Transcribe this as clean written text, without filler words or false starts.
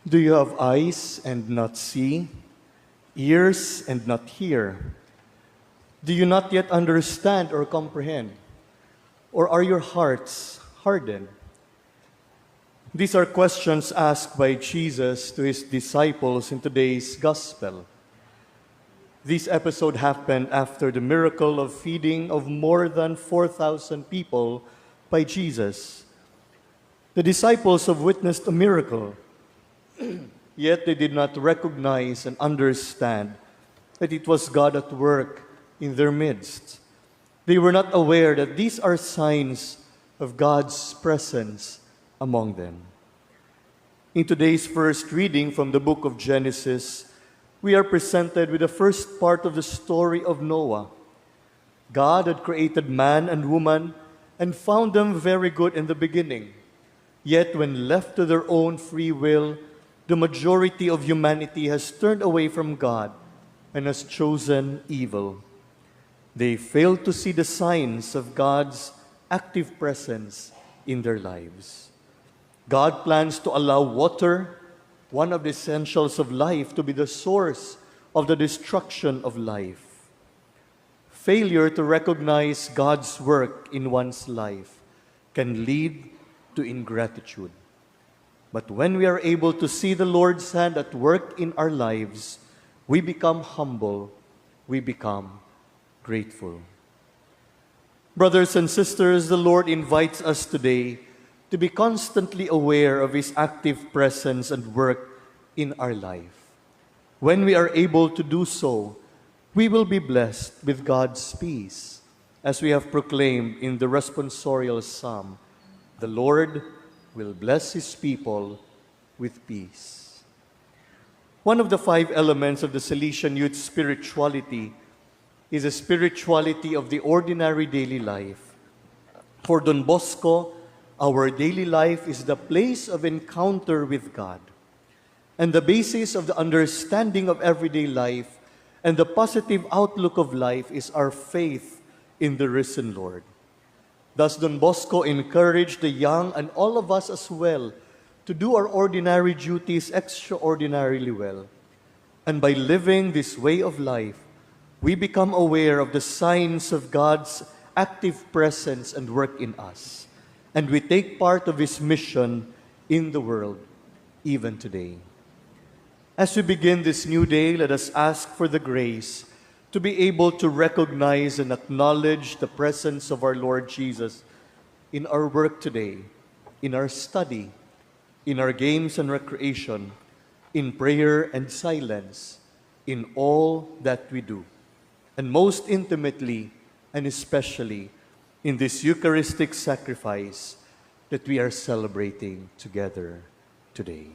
Do you have eyes and not see, ears and not hear? Do you not yet understand or comprehend? Or are your hearts hardened? These are questions asked by Jesus to his disciples in today's gospel. This episode happened after the miracle of feeding of more than 4,000 people by Jesus. The disciples have witnessed a miracle, yet they did not recognize and understand that it was God at work in their midst. They were not aware that these are signs of God's presence among them. In today's first reading from the book of Genesis, we are presented with the first part of the story of Noah. God had created man and woman and found them very good in the beginning. Yet when left to their own free will, the majority of humanity has turned away from God and has chosen evil. They failed to see the signs of God's active presence in their lives. God plans to allow water, one of the essentials of life, to be the source of the destruction of life. Failure to recognize God's work in one's life can lead to ingratitude. But when we are able to see the Lord's hand at work in our lives, we become humble, we become grateful. Brothers and sisters, the Lord invites us today to be constantly aware of His active presence and work in our life. When we are able to do so, we will be blessed with God's peace, as we have proclaimed in the responsorial psalm, "The Lord will bless His people with peace." One of the 5 elements of the Salesian youth spirituality is a spirituality of the ordinary daily life. For Don Bosco, our daily life is the place of encounter with God. And the basis of the understanding of everyday life and the positive outlook of life is our faith in the risen Lord. Thus, Don Bosco encouraged the young and all of us as well to do our ordinary duties extraordinarily well. And by living this way of life, we become aware of the signs of God's active presence and work in us. And we take part of His mission in the world, even today. As we begin this new day, let us ask for the grace to be able to recognize and acknowledge the presence of our Lord Jesus in our work today, in our study, in our games and recreation, in prayer and silence, in all that we do, and most intimately and especially in this Eucharistic sacrifice that we are celebrating together today.